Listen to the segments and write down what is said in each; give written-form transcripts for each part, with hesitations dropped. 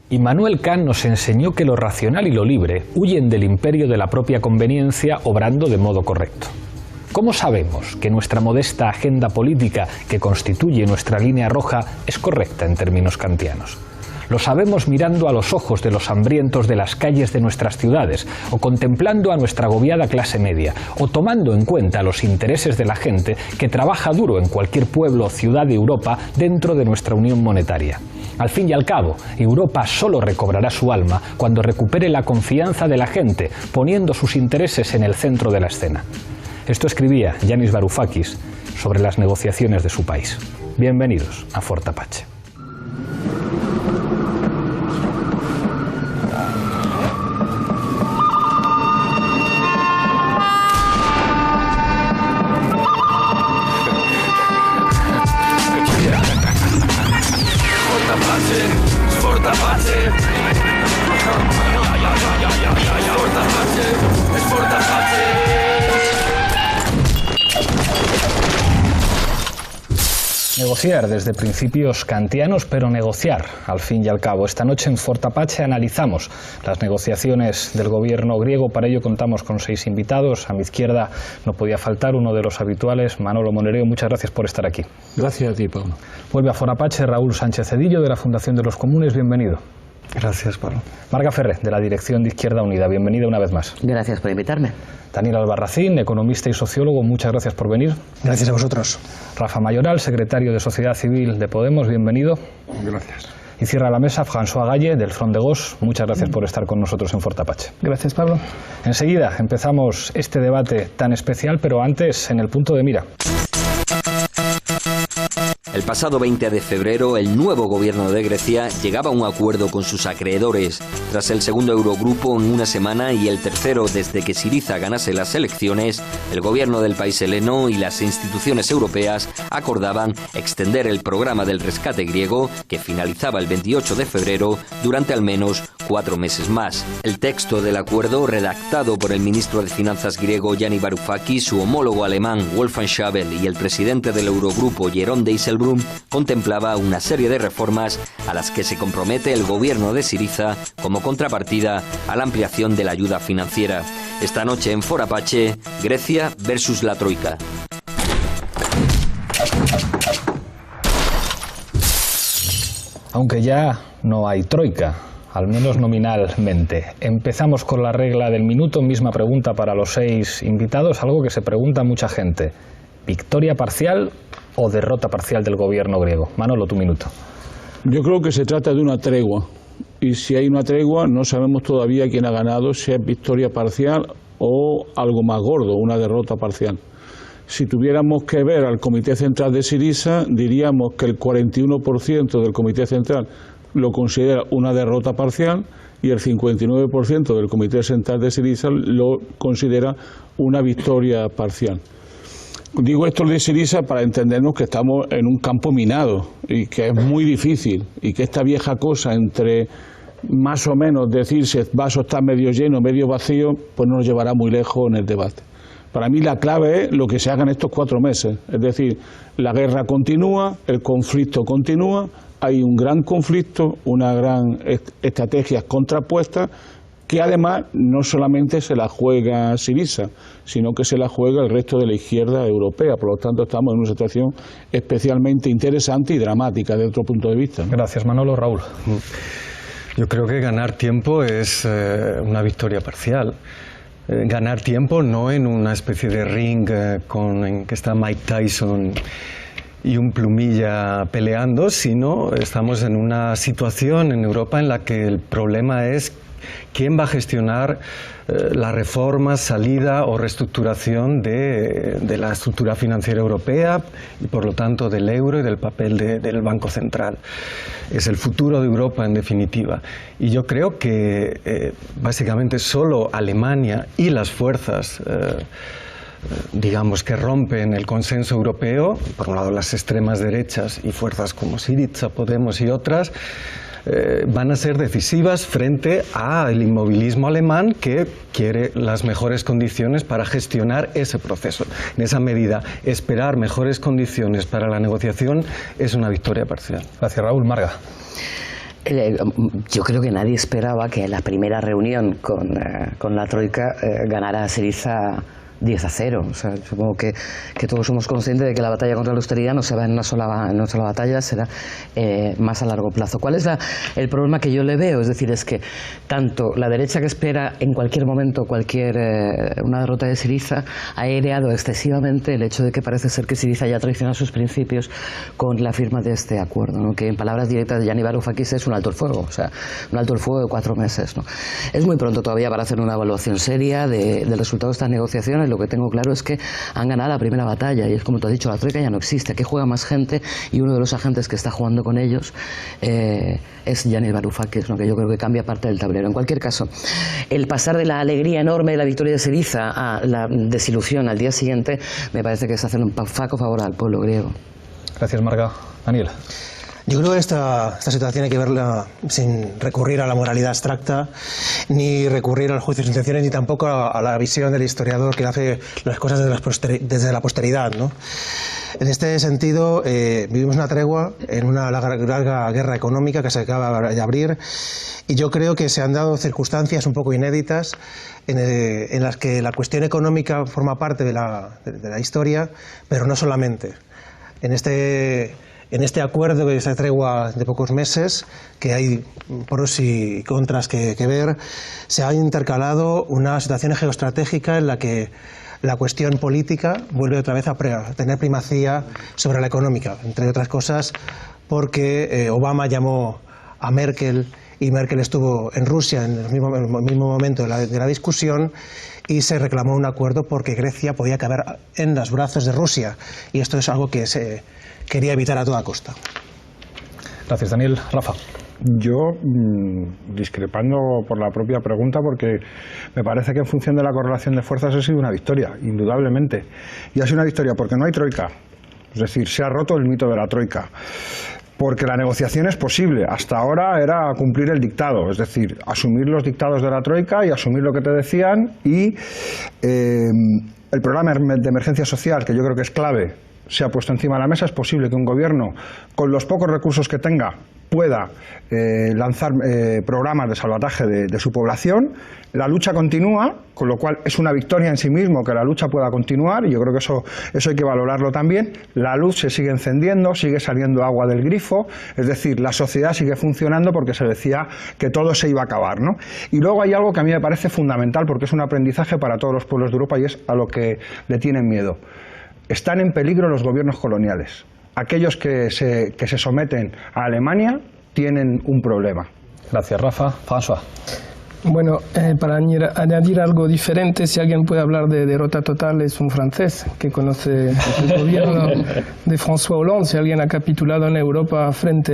Immanuel Kant nos enseñó que lo racional y lo libre huyen del imperio de la propia conveniencia, obrando de modo correcto. ¿Cómo sabemos que nuestra modesta agenda política, que constituye nuestra línea roja, es correcta en términos kantianos? Lo sabemos mirando a los ojos de los hambrientos de las calles de nuestras ciudades, o contemplando a nuestra agobiada clase media, o tomando en cuenta los intereses de la gente que trabaja duro en cualquier pueblo o ciudad de Europa dentro de nuestra unión monetaria. Al fin y al cabo, Europa solo recobrará su alma cuando recupere la confianza de la gente, poniendo sus intereses en el centro de la escena. Esto escribía Yanis Varoufakis sobre las negociaciones de su país. Bienvenidos a Fort Apache. Negociar desde principios kantianos, pero negociar al fin y al cabo. Esta noche en Fort Apache analizamos las negociaciones del gobierno griego. Para ello contamos con 6 invitados. A mi izquierda no podía faltar uno de los habituales, Manolo Monereo. Muchas gracias por estar aquí. Gracias a ti, Pablo. Vuelve a Fort Apache Raúl Sánchez Cedillo, de la Fundación de los Comunes. Bienvenido. Gracias, Pablo. Marga Ferrer, de la Dirección de Izquierda Unida. Bienvenida una vez más. Gracias por invitarme. Daniel Albarracín, economista y sociólogo. Muchas gracias por venir. Gracias a vosotros. Rafa Mayoral, secretario de Sociedad Civil de Podemos. Bienvenido. Gracias. Y cierra la mesa François Galle, del Front de Gauche. Muchas gracias por estar con nosotros en Fort Apache. Gracias, Pablo. Enseguida empezamos este debate tan especial, pero antes en el punto de mira. El pasado 20 de febrero, el nuevo gobierno de Grecia llegaba a un acuerdo con sus acreedores. Tras el segundo Eurogrupo en una semana y el tercero desde que Syriza ganase las elecciones, el gobierno del país heleno y las instituciones europeas acordaban extender el programa del rescate griego, que finalizaba el 28 de febrero, durante al menos 4 meses más. El texto del acuerdo, redactado por el ministro de Finanzas griego Yanis Varoufakis, su homólogo alemán Wolfgang Schäuble y el presidente del Eurogrupo Jeroen Dijsselbloem, contemplaba una serie de reformas a las que se compromete el gobierno de Syriza como contrapartida a la ampliación de la ayuda financiera. Esta noche en Fort Apache, Grecia versus la Troika. Aunque ya no hay troika, al menos nominalmente. Empezamos con la regla del minuto. Misma pregunta para los 6 invitados, algo que se pregunta mucha gente. ¿Victoria parcial o derrota parcial del gobierno griego? Manolo, tu minuto. Yo creo que se trata de una tregua. Y si hay una tregua, no sabemos todavía quién ha ganado, si es victoria parcial o algo más gordo, una derrota parcial. Si tuviéramos que ver al Comité Central de Syriza, diríamos que el 41% del Comité Central lo considera una derrota parcial y el 59% del Comité Central de Syriza lo considera una victoria parcial. Digo esto de Syriza para entendernos que estamos en un campo minado y que es muy difícil y que esta vieja cosa entre más o menos decir si el vaso está medio lleno, medio vacío, pues no nos llevará muy lejos en el debate. Para mí la clave es lo que se haga en estos 4 meses, es decir, la guerra continúa, el conflicto continúa, hay un gran conflicto, una gran estrategia contrapuesta, que además no solamente se la juega Syriza, sino que se la juega el resto de la izquierda europea. Por lo tanto, estamos en una situación especialmente interesante y dramática desde otro punto de vista, ¿no? Gracias, Manolo. Raúl. Yo creo que ganar tiempo es una victoria parcial. Ganar tiempo no en una especie de ring en que está Mike Tyson y un plumilla peleando, sino estamos en una situación en Europa en la que el problema es quién va a gestionar la reforma, salida o reestructuración de la estructura financiera europea y por lo tanto del euro y del papel del Banco Central. Es el futuro de Europa en definitiva. Y yo creo que básicamente solo Alemania y las fuerzas digamos que rompen el consenso europeo, por un lado las extremas derechas y fuerzas como Syriza, Podemos y otras, van a ser decisivas frente al inmovilismo alemán que quiere las mejores condiciones para gestionar ese proceso. En esa medida, esperar mejores condiciones para la negociación es una victoria parcial. Gracias, Raúl. Marga. Yo creo que nadie esperaba que en la primera reunión con la Troika ganara Syriza 10-0. O sea, supongo que todos somos conscientes de que la batalla contra la austeridad no se va en una sola batalla, será más a largo plazo. ¿Cuál es el problema que yo le veo? Es decir, es que tanto la derecha, que espera en cualquier momento una derrota de Syriza, ha aireado excesivamente el hecho de que parece ser que Syriza ya traiciona sus principios con la firma de este acuerdo, ¿no? Que en palabras directas de Gianni Varoufakis es un alto el fuego, o sea, un alto el fuego de 4 meses, ¿no? Es muy pronto todavía para hacer una evaluación seria del resultado de estas negociaciones. Lo que tengo claro es que han ganado la primera batalla y es como tú has dicho, la Troika ya no existe, aquí juega más gente y uno de los agentes que está jugando con ellos es Gianni Varoufakis, ¿no? Que yo creo que cambia parte del tablero. En cualquier caso, el pasar de la alegría enorme de la victoria de Syriza a la desilusión al día siguiente me parece que es hacer un flaco favor al pueblo griego. Gracias, Marga. Daniel. Yo creo que esta situación hay que verla sin recurrir a la moralidad abstracta, ni recurrir al juicio de intenciones, ni tampoco a la visión del historiador que hace las cosas desde la posteridad, ¿no? En este sentido, vivimos una tregua en una larga guerra económica que se acaba de abrir, y yo creo que se han dado circunstancias un poco inéditas en las que la cuestión económica forma parte de la historia, pero no solamente. En este acuerdo, que esta tregua de pocos meses, que hay pros y contras que ver, se ha intercalado una situación geoestratégica en la que la cuestión política vuelve otra vez a tener primacía sobre la económica, entre otras cosas porque Obama llamó a Merkel y Merkel estuvo en Rusia en el mismo momento de la discusión y se reclamó un acuerdo porque Grecia podía caber en los brazos de Rusia, y esto es algo que se quería evitar a toda costa. Gracias, Daniel. Rafa. Yo, discrepando por la propia pregunta, porque me parece que en función de la correlación de fuerzas ha sido una victoria, indudablemente. Y ha sido una victoria porque no hay troika, es decir, se ha roto el mito de la troika. Porque la negociación es posible. Hasta ahora era cumplir el dictado, es decir, asumir los dictados de la troika y asumir lo que te decían, y el programa de emergencia social, que yo creo que es clave, se ha puesto encima de la mesa. Es posible que un gobierno, con los pocos recursos que tenga, pueda lanzar programas de salvataje de su población. La lucha continúa, con lo cual es una victoria en sí mismo que la lucha pueda continuar, y yo creo que eso hay que valorarlo también. La luz se sigue encendiendo, sigue saliendo agua del grifo, es decir, la sociedad sigue funcionando, porque se decía que todo se iba a acabar, ¿no? Y luego hay algo que a mí me parece fundamental, porque es un aprendizaje para todos los pueblos de Europa, y es a lo que le tienen miedo. Están en peligro los gobiernos coloniales. Aquellos que se someten a Alemania tienen un problema. Gracias, Rafa. François. Bueno, para añadir algo diferente, si alguien puede hablar de derrota total es un francés que conoce el gobierno de François Hollande. Si alguien ha capitulado en Europa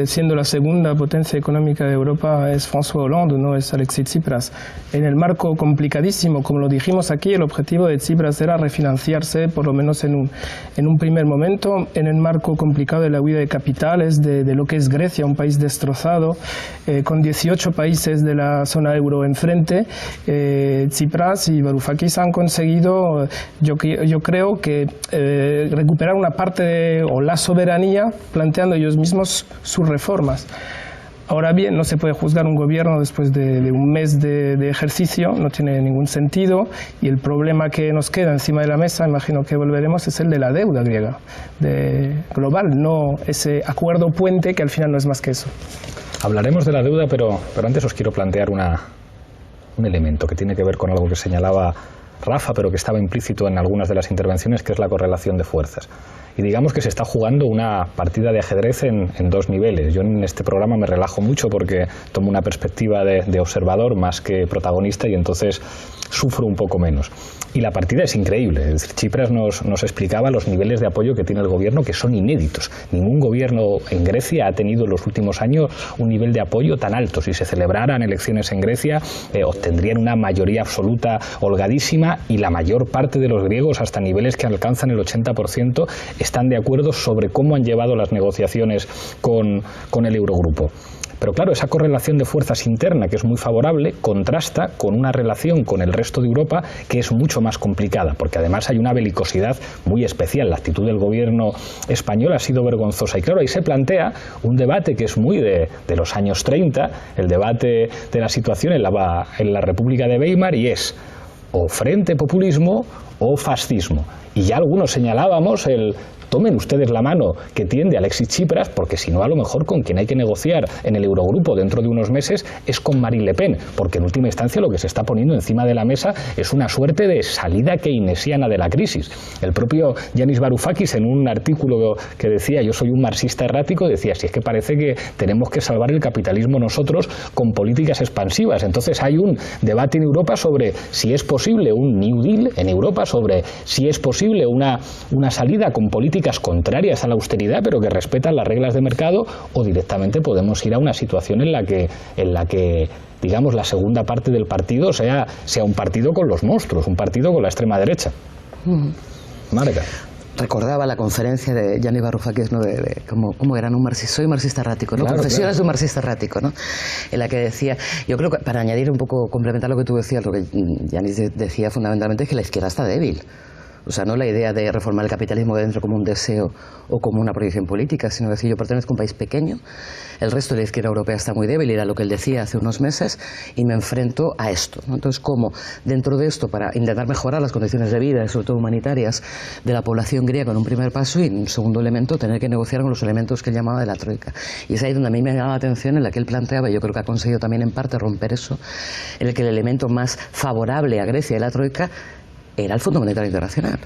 siendo la segunda potencia económica de Europa, es François Hollande, no es Alexis Tsipras. En el marco complicadísimo, como lo dijimos aquí, el objetivo de Tsipras era refinanciarse, por lo menos en un primer momento, en el marco complicado de la huida de capitales, de lo que es Grecia, un país destrozado, con 18 países de la zona euro enfrente. Tsipras y Varoufakis han conseguido, yo creo que recuperar una parte o la soberanía, planteando ellos mismos sus reformas. Ahora bien, no se puede juzgar un gobierno después de un mes de ejercicio, no tiene ningún sentido, y el problema que nos queda encima de la mesa, imagino que volveremos, es el de la deuda griega, global, no ese acuerdo puente que al final no es más que eso. Hablaremos de la deuda, pero antes os quiero plantear un elemento que tiene que ver con algo que señalaba Rafa, pero que estaba implícito en algunas de las intervenciones, que es la correlación de fuerzas. Y digamos que se está jugando una partida de ajedrez en dos niveles. Yo en este programa me relajo mucho porque tomo una perspectiva de observador más que protagonista, y entonces sufro un poco menos. Y la partida es increíble. Es decir, Tsipras nos explicaba los niveles de apoyo que tiene el gobierno, que son inéditos. Ningún gobierno en Grecia ha tenido en los últimos años un nivel de apoyo tan alto. Si se celebraran elecciones en Grecia, obtendrían una mayoría absoluta holgadísima, y la mayor parte de los griegos, hasta niveles que alcanzan el 80%, están de acuerdo sobre cómo han llevado las negociaciones con el Eurogrupo. Pero claro, esa correlación de fuerzas interna, que es muy favorable, contrasta con una relación con el resto de Europa que es mucho más complicada, porque además hay una belicosidad muy especial. La actitud del gobierno español ha sido vergonzosa. Y claro, ahí se plantea un debate que es muy de los años 30, el debate de la situación en la República de Weimar, y es o frente populismo o fascismo. Y ya algunos señalábamos tomen ustedes la mano que tiende Alexis Tsipras, porque si no, a lo mejor con quien hay que negociar en el Eurogrupo dentro de unos meses es con Marine Le Pen, porque en última instancia lo que se está poniendo encima de la mesa es una suerte de salida keynesiana de la crisis. El propio Yanis Varoufakis, en un artículo que decía yo soy un marxista errático, decía si es que parece que tenemos que salvar el capitalismo nosotros con políticas expansivas. Entonces hay un debate en Europa sobre si es posible un New Deal en Europa, sobre si es posible una salida con políticas contrarias a la austeridad pero que respetan las reglas de mercado, o directamente podemos ir a una situación en la que digamos la segunda parte del partido sea un partido con los monstruos, un partido con la extrema derecha. Marga. Recordaba la conferencia de Yanis Varoufakis, ¿no? de cómo eran un marxista, soy marxista errático, ¿no? Claro, Confesiones de un marxista errático, ¿no? En la que decía, yo creo que para añadir un poco, complementar lo que tú decías, lo que Yanis decía fundamentalmente es que la izquierda está débil. O sea, no la idea de reformar el capitalismo de dentro como un deseo o como una proyección política, sino decir, yo pertenezco a un país pequeño, el resto de la izquierda europea está muy débil, era lo que él decía hace unos meses, y me enfrento a esto, ¿no? Entonces, ¿cómo dentro de esto, para intentar mejorar las condiciones de vida, sobre todo humanitarias, de la población griega en un primer paso, y en un segundo elemento, tener que negociar con los elementos que él llamaba de la troika? Y es ahí donde a mí me llamaba la atención, en la que él planteaba, y yo creo que ha conseguido también en parte romper eso, en el que el elemento más favorable a Grecia y la troika era el Fondo Monetario Internacional.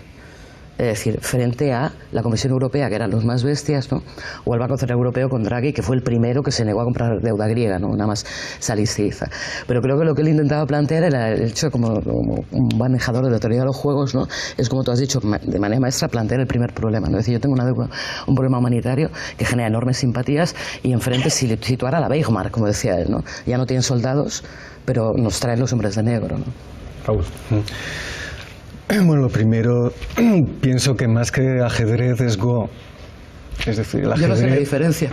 Es decir, frente a la Comisión Europea, que eran los más bestias, ¿no? O al Banco Central Europeo con Draghi, que fue el primero que se negó a comprar deuda griega, ¿no? Nada más salir Syriza. Pero creo que lo que él intentaba plantear era el hecho como un manejador de la teoría de los juegos, ¿no? Es como tú has dicho, de manera maestra, plantear el primer problema, ¿no? Es decir, yo tengo un problema humanitario que genera enormes simpatías, y enfrente situar a la Weimar, como decía él, ¿no? Ya no tienen soldados, pero nos traen los hombres de negro, ¿no? Raúl. Bueno, lo primero, pienso que más que ajedrez es Go. Es decir, el ajedrez... Yo no sé la diferencia.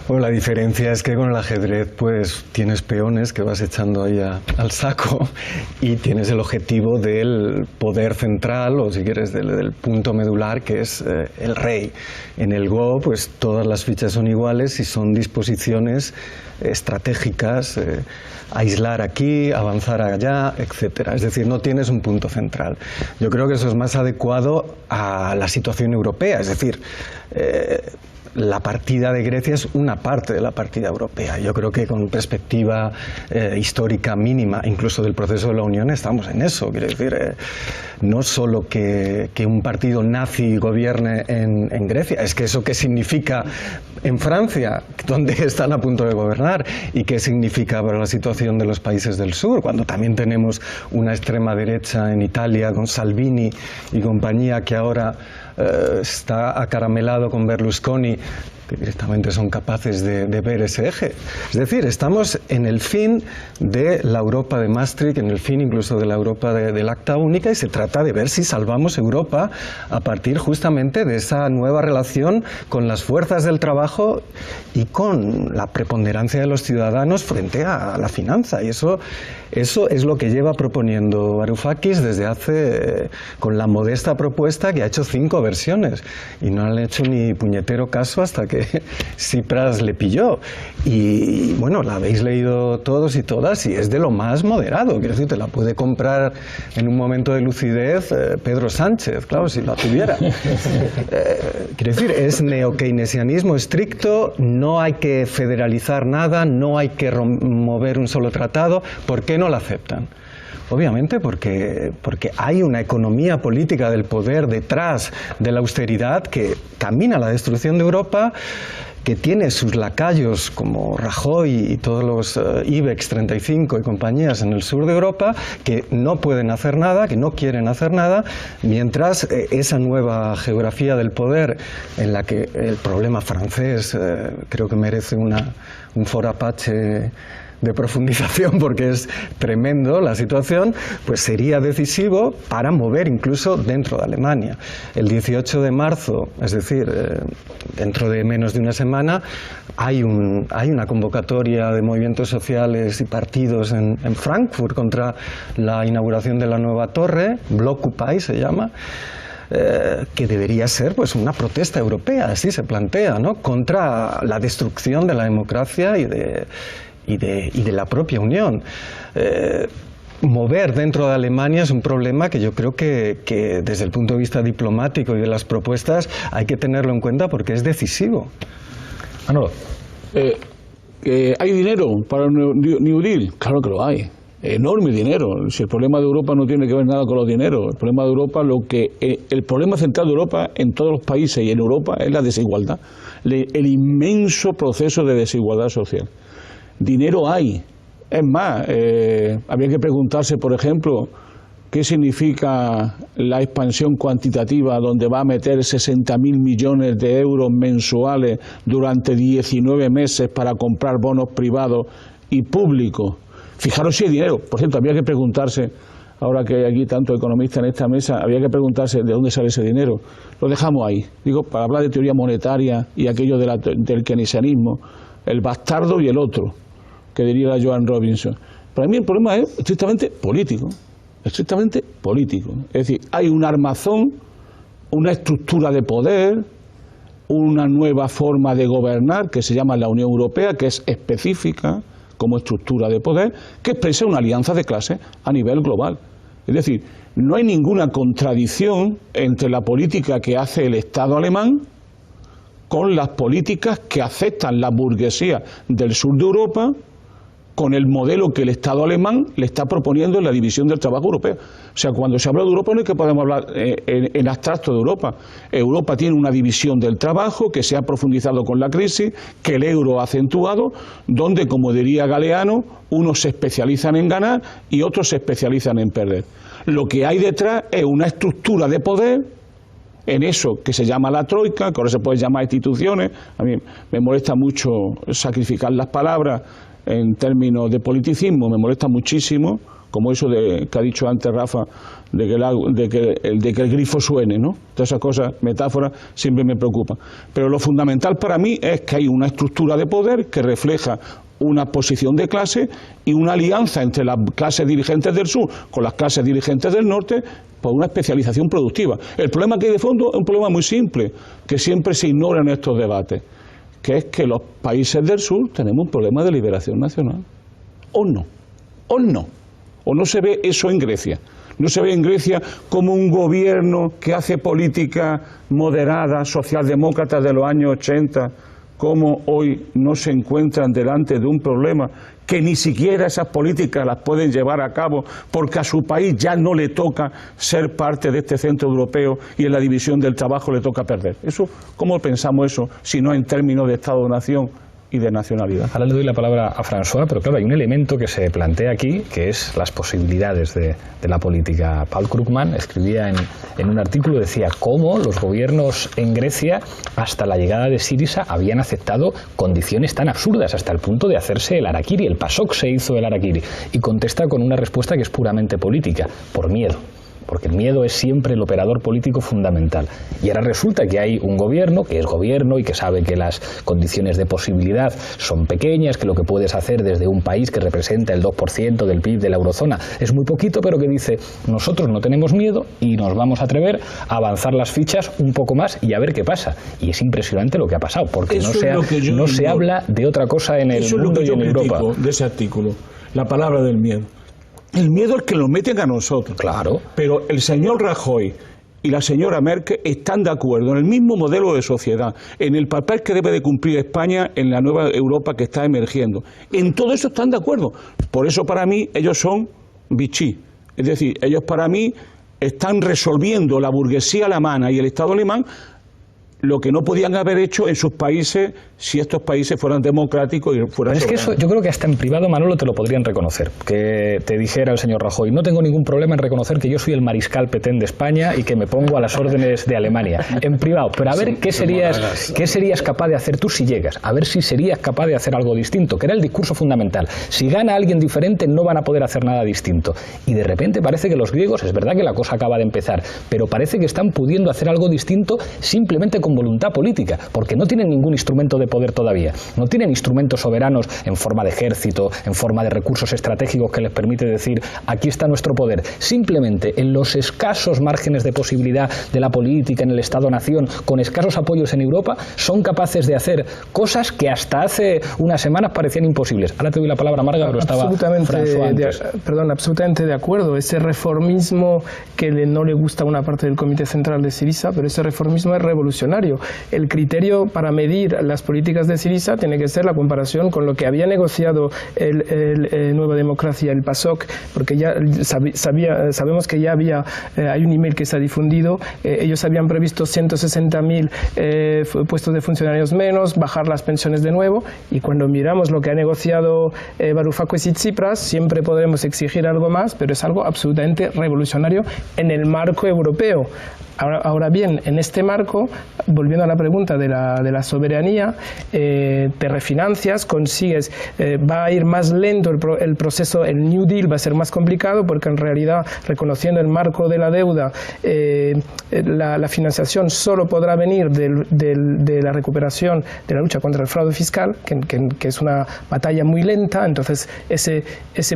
Bueno, la diferencia es que con el ajedrez pues tienes peones que vas echando ahí al saco, y tienes el objetivo del poder central, o si quieres del punto medular, que es el rey. En el Go pues todas las fichas son iguales y son disposiciones estratégicas, aislar aquí, avanzar allá, etcétera. Es decir, no tienes un punto central. Yo creo que eso es más adecuado a la situación europea, es decir, la partida de Grecia es una parte de la partida europea. Yo creo que con perspectiva histórica mínima, incluso del proceso de la Unión, estamos en eso. Quiero decir, no solo que un partido nazi gobierne en Grecia, es que eso qué significa en Francia, donde están a punto de gobernar, y qué significa para la situación de los países del sur, cuando también tenemos una extrema derecha en Italia con Salvini y compañía, que ahora está acaramelado con Berlusconi, que directamente son capaces de ver ese eje. Es decir, estamos en el fin de la Europa de Maastricht, en el fin incluso de la Europa del Acta Única, y se trata de ver si salvamos Europa a partir justamente de esa nueva relación con las fuerzas del trabajo y con la preponderancia de los ciudadanos frente a la finanza. Y eso es lo que lleva proponiendo Varoufakis desde hace, con la modesta propuesta que ha hecho 5 versiones, y no han hecho ni puñetero caso hasta que Tsipras le pilló. Y bueno, la habéis leído todos y todas, y es de lo más moderado. Quiero decir, te la puede comprar en un momento de lucidez Pedro Sánchez, claro, si la tuviera. Quiero decir, es neokeynesianismo estricto, no hay que federalizar nada, no hay que mover un solo tratado. ¿Por qué no la aceptan? Obviamente porque hay una economía política del poder detrás de la austeridad que camina a la destrucción de Europa, que tiene sus lacayos como Rajoy y todos los IBEX 35 y compañías en el sur de Europa, que no pueden hacer nada, que no quieren hacer nada, mientras esa nueva geografía del poder, en la que el problema francés creo que merece un foro Apache de profundización porque es tremendo la situación, pues sería decisivo para mover incluso dentro de Alemania. El 18 de marzo, es decir, dentro de menos de una semana, hay una convocatoria de movimientos sociales y partidos en Frankfurt contra la inauguración de la nueva torre, Blockupy se llama, que debería ser pues una protesta europea, así se plantea, ¿no?, contra la destrucción de la democracia y de la propia Unión. Mover dentro de Alemania es un problema que yo creo que desde el punto de vista diplomático y de las propuestas hay que tenerlo en cuenta porque es decisivo. Manolo. ¿Hay dinero para el New Deal? Claro que lo hay. Enorme dinero. Si el problema de Europa no tiene que ver nada con los dineros, el problema de Europa, el problema central de Europa en todos los países y en Europa es la desigualdad, el inmenso proceso de desigualdad social. Dinero hay. Es más, había que preguntarse, por ejemplo, qué significa la expansión cuantitativa donde va a meter 60.000 millones de euros mensuales durante 19 meses para comprar bonos privados y públicos. Fijaros si hay dinero. Por cierto, había que preguntarse, ahora que hay aquí tantos economistas en esta mesa, había que preguntarse de dónde sale ese dinero. Lo dejamos ahí. Digo, para hablar de teoría monetaria y aquello del keynesianismo, el bastardo y el otro, que diría la Joan Robinson. Para mí el problema es estrictamente político. Estrictamente político. Es decir, hay un armazón, una estructura de poder, una nueva forma de gobernar que se llama la Unión Europea, que es específica como estructura de poder, que expresa una alianza de clases a nivel global. Es decir, no hay ninguna contradicción entre la política que hace el Estado alemán con las políticas que aceptan la burguesía del sur de Europa, con el modelo que el Estado alemán le está proponiendo en la división del trabajo europeo. O sea, cuando se habla de Europa no es que podemos hablar en abstracto de Europa. Europa tiene una división del trabajo que se ha profundizado con la crisis, que el euro ha acentuado, donde, como diría Galeano, unos se especializan en ganar y otros se especializan en perder. Lo que hay detrás es una estructura de poder en eso que se llama la troika, que ahora se puede llamar instituciones. A mí me molesta mucho sacrificar las palabras en términos de politicismo, me molesta muchísimo, como eso que ha dicho antes Rafa, de que el grifo suene, ¿no? Todas esas cosas, metáforas, siempre me preocupan. Pero lo fundamental para mí es que hay una estructura de poder que refleja una posición de clase y una alianza entre las clases dirigentes del sur con las clases dirigentes del norte por una especialización productiva. El problema que hay de fondo es un problema muy simple, que siempre se ignora en estos debates, que es que los países del sur tenemos un problema de liberación nacional. ¿O no? ¿O no? ¿O no se ve eso en Grecia? ¿No se ve en Grecia como un gobierno que hace política moderada, socialdemócrata de los años 80, como hoy no se encuentran delante de un problema que ni siquiera esas políticas las pueden llevar a cabo porque a su país ya no le toca ser parte de este centro europeo y en la división del trabajo le toca perder? Eso, ¿cómo pensamos eso si no en términos de Estado-nación y de nacionalidad? Ahora le doy la palabra a François, pero claro, hay un elemento que se plantea aquí, que es las posibilidades de la política. Paul Krugman escribía en un artículo, decía cómo los gobiernos en Grecia, hasta la llegada de Syriza, habían aceptado condiciones tan absurdas, hasta el punto de hacerse el harakiri. El PASOK se hizo el harakiri. Y contesta con una respuesta que es puramente política, por miedo. Porque el miedo es siempre el operador político fundamental. Y ahora resulta que hay un gobierno, que es gobierno y que sabe que las condiciones de posibilidad son pequeñas, que lo que puedes hacer desde un país que representa el 2% del PIB de la eurozona es muy poquito, pero que dice, nosotros no tenemos miedo y nos vamos a atrever a avanzar las fichas un poco más y a ver qué pasa. Y es impresionante lo que ha pasado, porque no se habla de otra cosa en el mundo y en Europa. Eso es lo que yo critico de ese artículo, la palabra del miedo. El miedo es que lo meten a nosotros. Claro. Pero el señor Rajoy y la señora Merkel están de acuerdo en el mismo modelo de sociedad, en el papel que debe de cumplir España en la nueva Europa que está emergiendo. En todo eso están de acuerdo. Por eso para mí ellos son Vichy. Es decir, ellos para mí están resolviendo la burguesía alemana y el Estado alemán lo que no podían haber hecho en sus países si estos países fueran democráticos y fueran Pero es que eso, yo creo que hasta en privado, Manolo, te lo podrían reconocer. Que te dijera el señor Rajoy, no tengo ningún problema en reconocer que yo soy el mariscal Petén de España y que me pongo a las órdenes de Alemania. En privado. Pero a ver qué serías capaz de hacer tú si llegas. A ver si serías capaz de hacer algo distinto, que era el discurso fundamental. Si gana alguien diferente, no van a poder hacer nada distinto. Y de repente parece que los griegos, es verdad que la cosa acaba de empezar, pero parece que están pudiendo hacer algo distinto simplemente con voluntad política, porque no tienen ningún instrumento de poder todavía, no tienen instrumentos soberanos en forma de ejército, en forma de recursos estratégicos que les permite decir aquí está nuestro poder. Simplemente en los escasos márgenes de posibilidad de la política en el Estado-nación, con escasos apoyos en Europa, son capaces de hacer cosas que hasta hace unas semanas parecían imposibles. Ahora te doy la palabra, Marga, pero estaba François antes. Absolutamente de acuerdo. Ese reformismo que no le gusta a una parte del Comité Central de Syriza, pero ese reformismo es revolucionario. El criterio para medir las políticas de Syriza tiene que ser la comparación con lo que había negociado el Nueva Democracia, el PASOK, porque ya sabemos que ya hay un email que se ha difundido, ellos habían previsto 160.000 puestos de funcionarios menos, bajar las pensiones de nuevo, y cuando miramos lo que ha negociado Varoufakis y Tsipras, siempre podremos exigir algo más, pero es algo absolutamente revolucionario en el marco europeo. Ahora bien, en este marco, volviendo a la pregunta de la soberanía, te refinancias, consigues, va a ir más lento el proceso, el New Deal va a ser más complicado porque en realidad, reconociendo el marco de la deuda, la financiación solo podrá venir de la recuperación de la lucha contra el fraude fiscal, que es una batalla muy lenta, entonces ese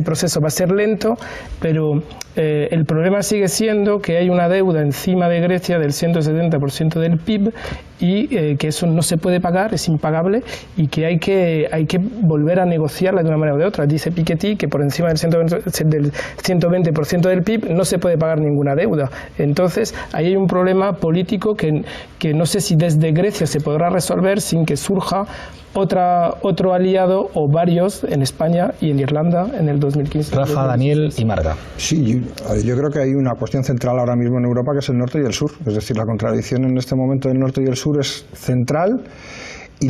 proceso va a ser lento, pero el problema sigue siendo que hay una deuda encima de Grecia del 170% del PIB y que eso no se puede pagar, es impagable, y que hay que volver a negociarla de una manera o de otra. Dice Piketty que por encima del 120% del PIB no se puede pagar ninguna deuda. Entonces ahí hay un problema político que no sé si desde Grecia se podrá resolver sin que surja otro aliado o varios en España y en Irlanda en el 2015. Rafa, Daniel y Marga. Sí, yo creo que hay una cuestión central ahora mismo en Europa que es el norte y el sur. Es decir, la contradicción en este momento del norte y el sur es central, y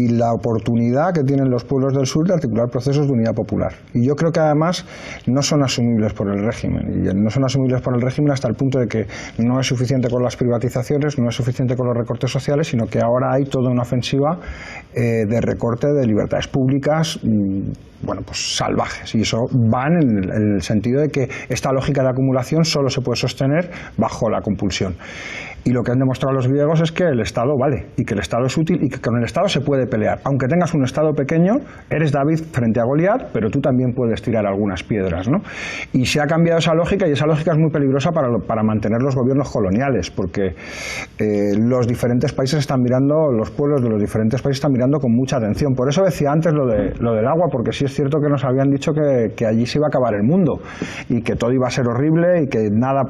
la oportunidad que tienen los pueblos del sur de articular procesos de unidad popular. Y yo creo que además no son asumibles por el régimen. Y no son asumibles por el régimen hasta el punto de que no es suficiente con las privatizaciones, no es suficiente con los recortes sociales, sino que ahora hay toda una ofensiva de recorte de libertades públicas, bueno, pues salvajes, y eso van en el sentido de que esta lógica de acumulación solo se puede sostener bajo la compulsión. Y lo que han demostrado los griegos es que el Estado vale, y que el Estado es útil, y que con el Estado se puede pelear. Aunque tengas un Estado pequeño, eres David frente a Goliat, pero tú también puedes tirar algunas piedras, ¿no? Y se ha cambiado esa lógica, y esa lógica es muy peligrosa para mantener los gobiernos coloniales, porque los diferentes países están mirando, los pueblos de los diferentes países están mirando con mucha atención. Por eso decía antes lo del agua, porque sí es cierto que nos habían dicho que allí se iba a acabar el mundo, y que todo iba a ser horrible, y que nada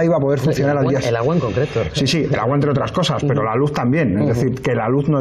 iba a poder funcionar al día siguiente. El agua en concreto. Sí, el agua entre otras cosas, pero la luz también, es decir, que la luz no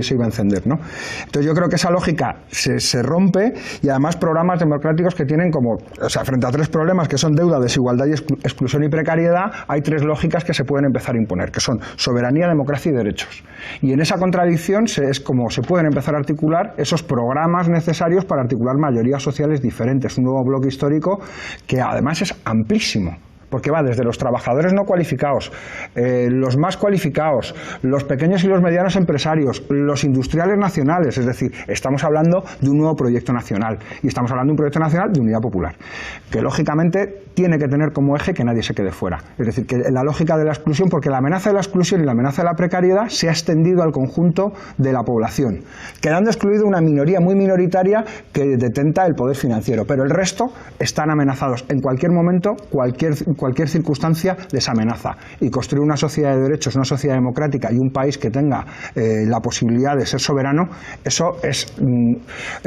se iba a encender, ¿no? Entonces yo creo que esa lógica se rompe, y además programas democráticos que tienen como, o sea, frente a tres problemas que son deuda, desigualdad y exclusión y precariedad, hay tres lógicas que se pueden empezar a imponer, que son soberanía, democracia y derechos. Y en esa contradicción es como se pueden empezar a articular esos programas necesarios para articular mayorías sociales diferentes, un nuevo bloque histórico que además es amplísimo, porque va desde los trabajadores no cualificados, los más cualificados, los pequeños y los medianos empresarios, los industriales nacionales. Es decir, estamos hablando de un nuevo proyecto nacional, y estamos hablando de un proyecto nacional de unidad popular, que lógicamente tiene que tener como eje que nadie se quede fuera. Es decir, que la lógica de la exclusión, porque la amenaza de la exclusión y la amenaza de la precariedad se ha extendido al conjunto de la población, quedando excluido una minoría muy minoritaria que detenta el poder financiero, pero el resto están amenazados. En cualquier momento, cualquier circunstancia les amenaza, y construir una sociedad de derechos, una sociedad democrática y un país que tenga la posibilidad de ser soberano, eso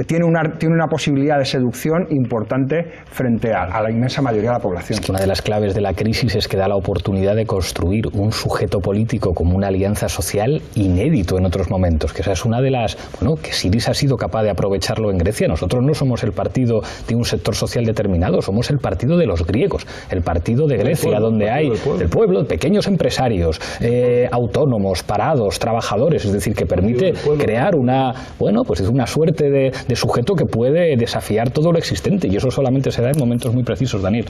tiene una posibilidad de seducción importante frente a la inmensa mayoría de la población. Es que una de las claves de la crisis es que da la oportunidad de construir un sujeto político como una alianza social inédito en otros momentos, que esa es una de las, que Syriza ha sido capaz de aprovecharlo en Grecia. Nosotros no somos el partido de un sector social determinado, somos el partido de los griegos, el partido parecido de Grecia, donde hay del pueblo, pequeños empresarios, autónomos, parados, trabajadores, es decir, que permite crear una suerte de sujeto que puede desafiar todo lo existente, y eso solamente se da en momentos muy precisos, Daniel.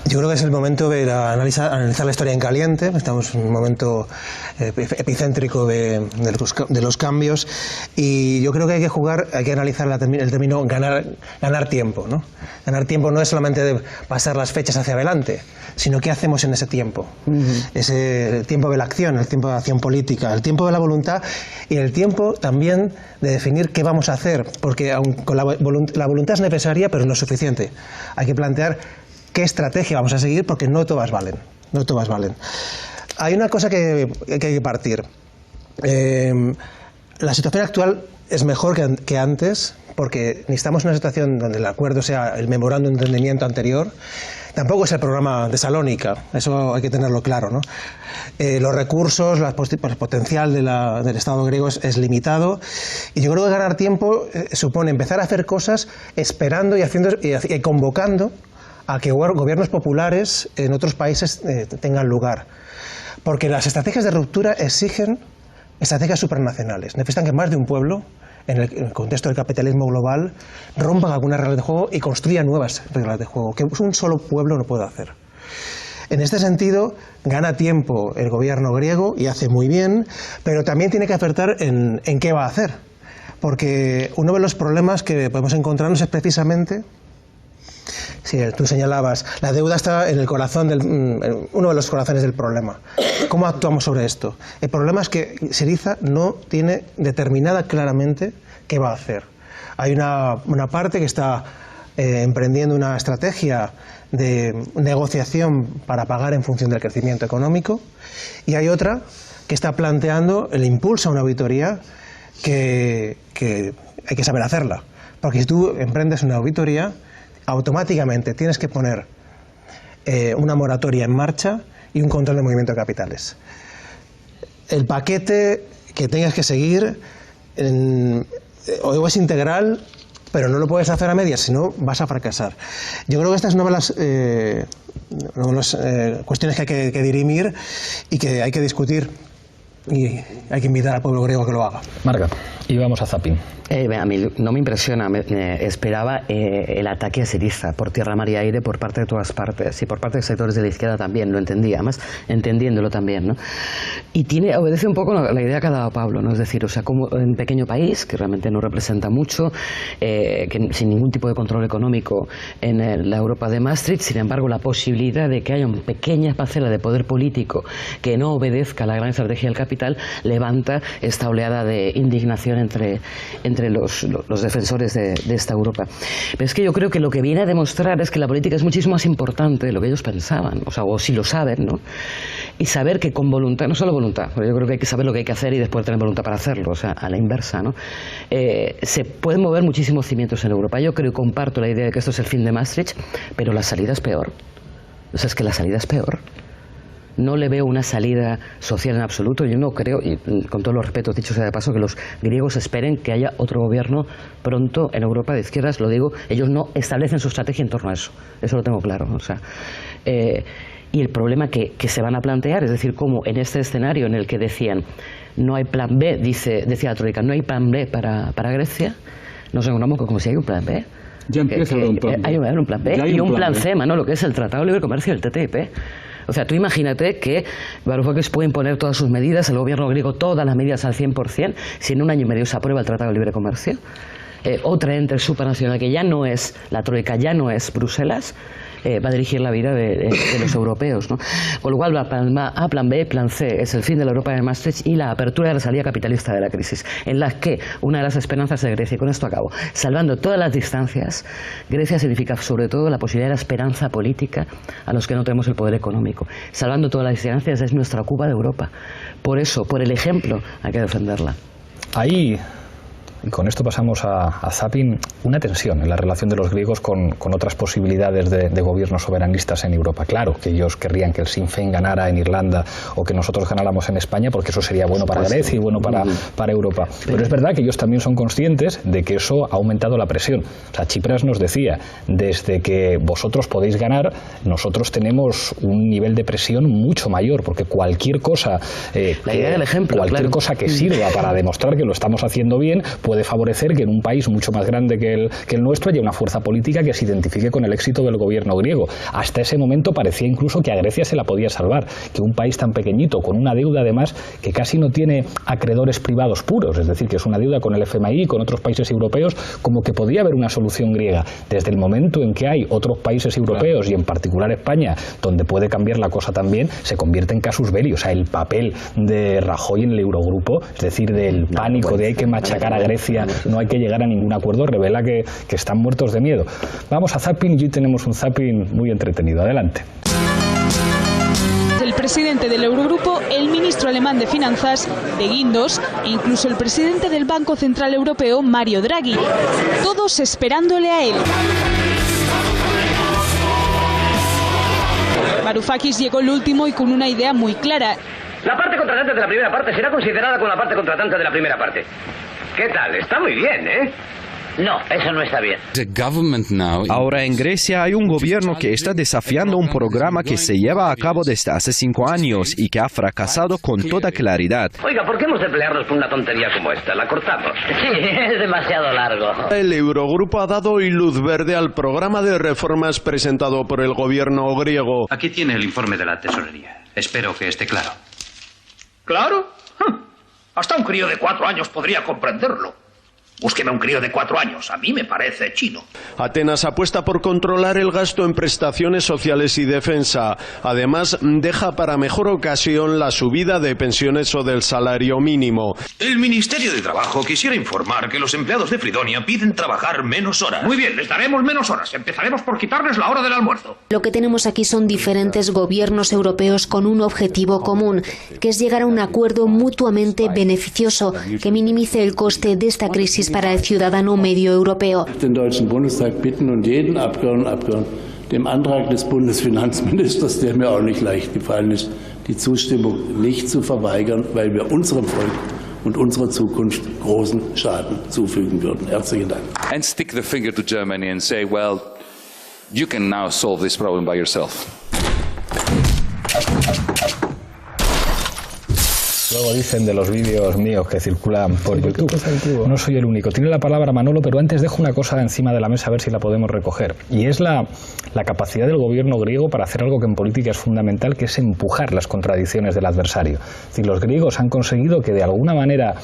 Yo creo que es el momento de analizar la historia en caliente. Estamos en un momento epicéntrico de los cambios, y yo creo que hay que analizar el término ganar tiempo, ¿no? Ganar tiempo no es solamente de pasar las fechas hacia adelante, sino qué hacemos en ese tiempo. Ese tiempo de la acción, el tiempo de la acción política, el tiempo de la voluntad, y el tiempo también de definir qué vamos a hacer, porque aun con la voluntad es necesaria, pero no es suficiente. Hay que plantear qué estrategia vamos a seguir, porque no todas valen. No todas valen. Hay una cosa que hay que partir. La situación actual es mejor que antes, porque necesitamos una situación donde el acuerdo sea el memorándum de entendimiento anterior. Tampoco es el programa de Salónica, eso hay que tenerlo claro, ¿no? Los recursos, el potencial del Estado griego es limitado, y yo creo que ganar tiempo supone empezar a hacer cosas esperando y convocando a que gobiernos populares en otros países tengan lugar. Porque las estrategias de ruptura exigen estrategias supranacionales. Necesitan que más de un pueblo, en el contexto del capitalismo global, rompan algunas reglas de juego y construyan nuevas reglas de juego, que un solo pueblo no puede hacer. En este sentido, gana tiempo el gobierno griego, y hace muy bien, pero también tiene que acertar en qué va a hacer. Porque uno de los problemas que podemos encontrarnos es precisamente, sí, tú señalabas, la deuda está en el corazón uno de los corazones del problema. ¿Cómo actuamos sobre esto? El problema es que Syriza no tiene determinada claramente qué va a hacer. Hay una parte que está emprendiendo una estrategia de negociación para pagar en función del crecimiento económico, y hay otra que está planteando el impulso a una auditoría que hay que saber hacerla. Porque si tú emprendes una auditoría, automáticamente tienes que poner una moratoria en marcha y un control de movimiento de capitales. El paquete que tengas que seguir o es integral, pero no lo puedes hacer a medias, si no vas a fracasar. Yo creo que esta es una de las cuestiones que hay que dirimir y que hay que discutir, y hay que invitar al pueblo griego a que lo haga. Marga, y vamos a Zapping. A mí no me impresiona, esperaba el ataque a Syriza por tierra, mar y aire por parte de todas partes, y por parte de sectores de la izquierda también, lo entendía, además entendiéndolo también, ¿no? Y obedece un poco la idea que ha dado Pablo, ¿no? Es decir, o sea, como un pequeño país que realmente no representa mucho, que sin ningún tipo de control económico en la Europa de Maastricht, sin embargo la posibilidad de que haya una pequeña parcela de poder político que no obedezca a la gran estrategia del capital levanta esta oleada de indignación entre los defensores de esta Europa. Pero es que yo creo que lo que viene a demostrar es que la política es muchísimo más importante de lo que ellos pensaban, o si lo saben, ¿no? Y saber que con voluntad, no solo voluntad, porque yo creo que hay que saber lo que hay que hacer y después tener voluntad para hacerlo, o sea, a la inversa, ¿no? Se pueden mover muchísimos cimientos en Europa. Yo creo y comparto la idea de que esto es el fin de Maastricht, pero la salida es peor. O sea, es que la salida es peor. No le veo una salida social en absoluto. Yo no creo, y con todos los respetos dicho sea de paso, que los griegos esperen que haya otro gobierno pronto en Europa de izquierdas. Lo digo, ellos no establecen su estrategia en torno a eso. Eso lo tengo claro. O sea, y el problema que se van a plantear, es decir, como en este escenario en el que decían no hay plan B, decía la Troika, no hay plan B para Grecia, nos encontramos como si hay un plan B. Ya empieza a haber un plan B. Hay un plan B y un plan C, lo que es el Tratado de Libre Comercio y el TTIP. O sea, tú imagínate que Varoufakis puede imponer todas sus medidas, el gobierno griego todas las medidas al 100%, si en un año y medio se aprueba el Tratado de Libre Comercio. Otra ente supranacional que ya no es la Troika, ya no es Bruselas, va a dirigir la vida de los europeos, ¿no? Con lo cual, plan A, plan B, plan C es el fin de la Europa de Maastricht y la apertura de la salida capitalista de la crisis, en la que una de las esperanzas de Grecia, y con esto acabo, salvando todas las distancias, Grecia significa sobre todo la posibilidad de la esperanza política a los que no tenemos el poder económico. Salvando todas las distancias es nuestra Cuba de Europa. Por eso, por el ejemplo, hay que defenderla. Ahí y con esto pasamos a zapping, una tensión en la relación de los griegos con otras posibilidades de gobiernos soberanistas en Europa. Claro que ellos querrían que el Sinn Féin ganara en Irlanda o que nosotros ganáramos en España, porque eso sería bueno para Grecia y bueno para Europa. Pero es verdad que ellos también son conscientes de que eso ha aumentado la presión. O sea, Tsipras nos decía, desde que vosotros podéis ganar, nosotros tenemos un nivel de presión mucho mayor, porque cualquier cosa cosa que sirva para demostrar que lo estamos haciendo bien puede favorecer que en un país mucho más grande que el nuestro haya una fuerza política que se identifique con el éxito del gobierno griego. Hasta ese momento parecía incluso que a Grecia se la podía salvar, que un país tan pequeñito, con una deuda además que casi no tiene acreedores privados puros, es decir, que es una deuda con el FMI y con otros países europeos, como que podía haber una solución griega. Desde el momento en que hay otros países europeos y en particular España, donde puede cambiar la cosa también, se convierte en casus belli. O sea, el papel de Rajoy en el Eurogrupo, es decir, del pánico de hay que machacar a Grecia, no hay que llegar a ningún acuerdo, revela que están muertos de miedo. Vamos a zapping y hoy tenemos un zapping muy entretenido. Adelante. El presidente del Eurogrupo, el ministro alemán de Finanzas, de Guindos, e incluso el presidente del Banco Central Europeo, Mario Draghi. Todos esperándole a él. Varoufakis llegó el último y con una idea muy clara. La parte contratante de la primera parte será considerada como la parte contratante de la primera parte. ¿Qué tal? Está muy bien, ¿eh? No, eso no está bien. Ahora en Grecia hay un gobierno que está desafiando un programa que se lleva a cabo desde hace 5 años y que ha fracasado con toda claridad. Oiga, ¿por qué hemos de pelearnos por una tontería como esta? ¿La cortamos? Sí, es demasiado largo. El Eurogrupo ha dado hoy luz verde al programa de reformas presentado por el gobierno griego. Aquí tiene el informe de la tesorería. Espero que esté claro. ¿Claro? Hasta un crío de 4 años podría comprenderlo. Búsqueme un crío de 4 años. A mí me parece chino. Atenas apuesta por controlar el gasto en prestaciones sociales y defensa. Además, deja para mejor ocasión la subida de pensiones o del salario mínimo. El Ministerio de Trabajo quisiera informar que los empleados de Fridonia piden trabajar menos horas. Muy bien, les daremos menos horas. Empezaremos por quitarles la hora del almuerzo. Lo que tenemos aquí son diferentes gobiernos europeos con un objetivo común, que es llegar a un acuerdo mutuamente beneficioso que minimice el coste de esta crisis para el ciudadano medio europeo. Den Deutschen Bundestag bitten und jeden Abgeordneten, dem Antrag des Bundesfinanzministers, der mir auch nicht leicht gefallen ist, die Zustimmung nicht zu verweigern, weil wir unserem Volk und unserer Zukunft großen Schaden zufügen würden. Herzlichen Dank. And stick the finger to Germany and say, well, you can now solve this problem by yourself. Luego dicen de los vídeos míos que circulan por YouTube. No soy el único. Tiene la palabra Manolo, pero antes dejo una cosa encima de la mesa a ver si la podemos recoger. Y es la capacidad del gobierno griego para hacer algo que en política es fundamental, que es empujar las contradicciones del adversario. Es decir, los griegos han conseguido que de alguna manera,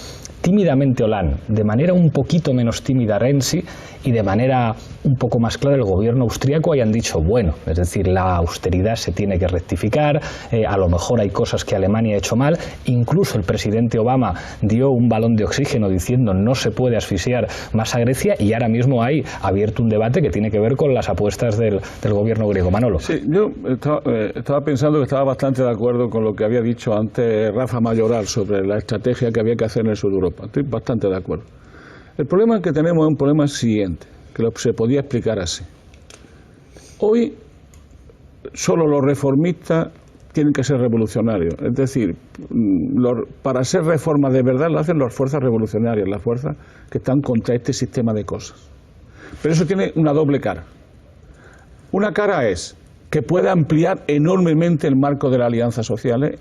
tímidamente Hollande, de manera un poquito menos tímida Renzi y de manera un poco más clara el gobierno austriaco hayan dicho, bueno, es decir, la austeridad se tiene que rectificar, a lo mejor hay cosas que Alemania ha hecho mal, incluso el presidente Obama dio un balón de oxígeno diciendo no se puede asfixiar más a Grecia, y ahora mismo hay abierto un debate que tiene que ver con las apuestas del gobierno griego. Manolo. Sí, yo estaba pensando que estaba bastante de acuerdo con lo que había dicho antes Rafa Mayoral sobre la estrategia que había que hacer en el sur de Europa. Estoy bastante de acuerdo. El problema que tenemos es un problema siguiente, que se podía explicar así. Hoy solo los reformistas tienen que ser revolucionarios. Es decir, para hacer reformas de verdad lo hacen las fuerzas revolucionarias, las fuerzas que están contra este sistema de cosas. Pero eso tiene una doble cara. Una cara es que puede ampliar enormemente el marco de las alianzas sociales,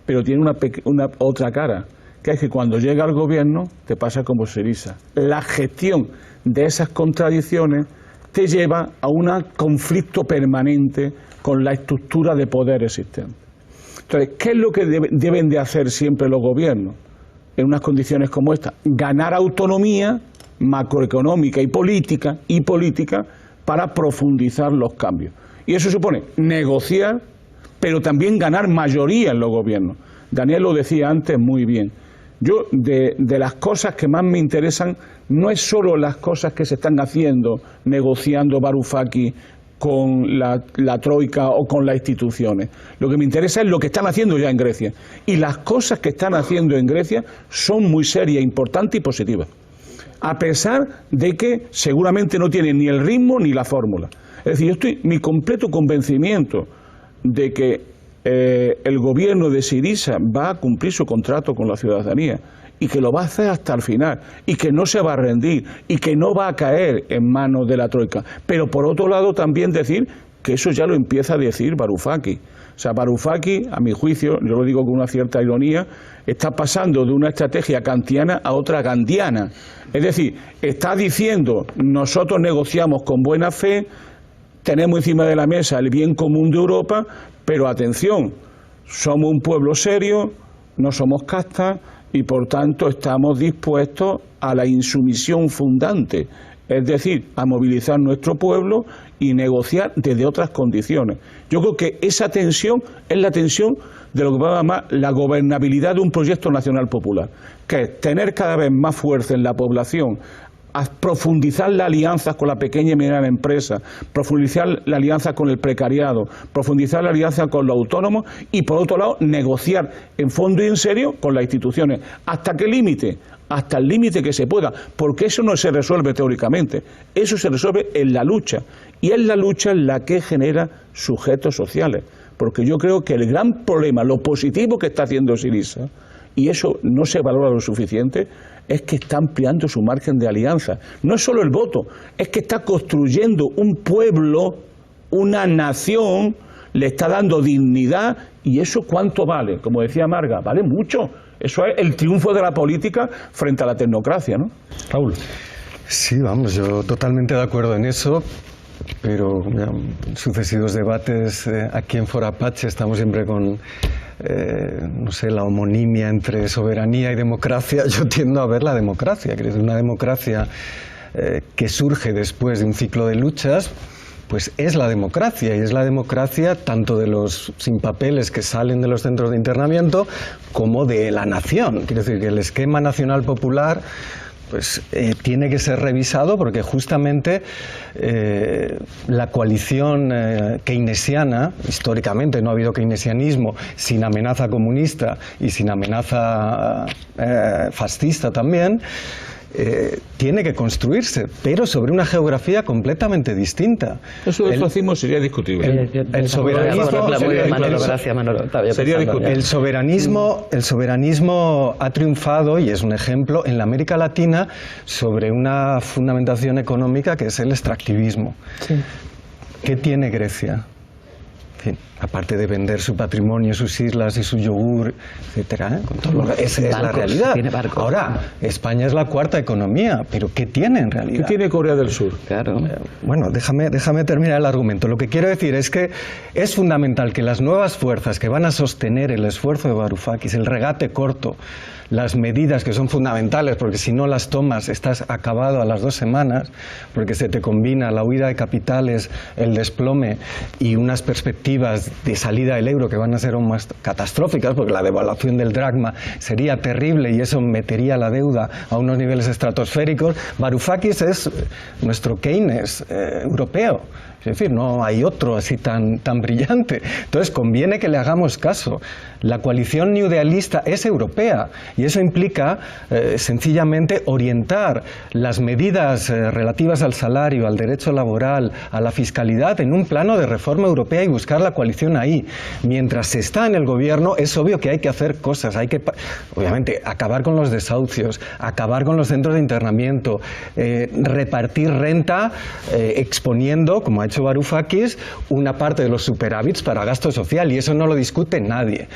pero tiene una otra cara, que es que cuando llega al gobierno te pasa como Syriza. La gestión de esas contradicciones te lleva a un conflicto permanente con la estructura de poder existente. Entonces, ¿qué es lo que deben de hacer siempre los gobiernos en unas condiciones como esta? Ganar autonomía macroeconómica y política para profundizar los cambios. Y eso supone negociar, pero también ganar mayoría en los gobiernos. Daniel lo decía antes muy bien. Yo, de las cosas que más me interesan, no es solo las cosas que se están haciendo, negociando Varoufakis con la Troika o con las instituciones. Lo que me interesa es lo que están haciendo ya en Grecia. Y las cosas que están haciendo en Grecia son muy serias, importantes y positivas. a pesar de que seguramente no tiene ni el ritmo ni la fórmula. Es decir, mi completo convencimiento de que el gobierno de Syriza va a cumplir su contrato con la ciudadanía y que lo va a hacer hasta el final y que no se va a rendir y que no va a caer en manos de la troika. Pero por otro lado también decir que eso ya lo empieza a decir Varoufakis. O sea, Varoufakis, a mi juicio, yo lo digo con una cierta ironía, está pasando de una estrategia kantiana a otra gandhiana. Es decir, está diciendo, nosotros negociamos con buena fe, tenemos encima de la mesa el bien común de Europa, pero atención, somos un pueblo serio, no somos castas y por tanto estamos dispuestos a la insumisión fundante, es decir, a movilizar nuestro pueblo y negociar desde otras condiciones. Yo creo que esa tensión es la tensión de lo que va a llamar la gobernabilidad de un proyecto nacional popular, que es tener cada vez más fuerza en la población, a profundizar las alianzas con la pequeña y mediana empresa, profundizar la alianza con el precariado, profundizar la alianza con los autónomos y, por otro lado, negociar en fondo y en serio con las instituciones. ¿Hasta qué límite? Hasta el límite que se pueda, porque eso no se resuelve teóricamente, eso se resuelve en la lucha, y es la lucha la que genera sujetos sociales, porque yo creo que el gran problema, lo positivo que está haciendo Syriza, y eso no se valora lo suficiente, es que está ampliando su margen de alianza. No es solo el voto, es que está construyendo un pueblo, una nación, le está dando dignidad, y eso ¿cuánto vale? Como decía Marga, vale mucho. Eso es el triunfo de la política frente a la tecnocracia, ¿no? Raúl. Sí, vamos, yo totalmente de acuerdo en eso, pero en sucesivos debates aquí en Fora Apache estamos siempre con, no sé, la homonimia entre soberanía y democracia. Yo tiendo a ver la democracia, que es una democracia que surge después de un ciclo de luchas, pues es la democracia, y es la democracia tanto de los sin papeles que salen de los centros de internamiento como de la nación. Quiero decir que el esquema nacional popular pues tiene que ser revisado, porque justamente la coalición keynesiana, históricamente no ha habido keynesianismo sin amenaza comunista y sin amenaza fascista también, tiene que construirse, pero sobre una geografía completamente distinta. Eso del fascismo sería discutible. El soberanismo ha triunfado, y es un ejemplo, en la América Latina sobre una fundamentación económica que es el extractivismo. Sí. ¿Qué tiene Grecia? En fin, aparte de vender su patrimonio, sus islas y su yogur, etcétera, con todo lo es la realidad. Ahora, España es la cuarta economía, pero ¿qué tiene en realidad? ¿Qué tiene Corea del Sur? Claro. Bueno, déjame terminar el argumento. Lo que quiero decir es que es fundamental que las nuevas fuerzas que van a sostener el esfuerzo de Varoufakis, el regate corto, las medidas que son fundamentales, porque si no las tomas estás acabado a las 2 semanas, porque se te combina la huida de capitales, el desplome y unas perspectivas de salida del euro que van a ser aún más catastróficas, porque la devaluación del dracma sería terrible y eso metería la deuda a unos niveles estratosféricos. Varoufakis es nuestro Keynes europeo. Es decir, no hay otro así tan brillante. Entonces conviene que le hagamos caso. La coalición neoidealista es europea y eso implica sencillamente orientar las medidas relativas al salario, al derecho laboral, a la fiscalidad en un plano de reforma europea y buscar la coalición ahí. Mientras se está en el gobierno es obvio que hay que hacer cosas, hay que, obviamente, acabar con los desahucios, acabar con los centros de internamiento, repartir renta exponiendo, como ha hecho Varoufakis, una parte de los superávits para gasto social, y eso no lo discute nadie.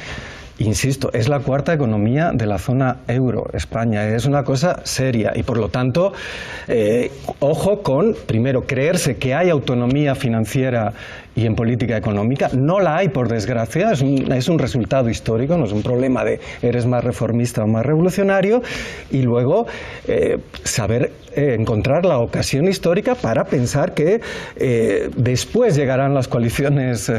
Insisto, es la cuarta economía de la zona euro, España, es una cosa seria y por lo tanto, ojo con, primero, creerse que hay autonomía financiera y en política económica. No la hay, por desgracia, es un resultado histórico, no es un problema de eres más reformista o más revolucionario, y luego saber encontrar la ocasión histórica para pensar que después llegarán las coaliciones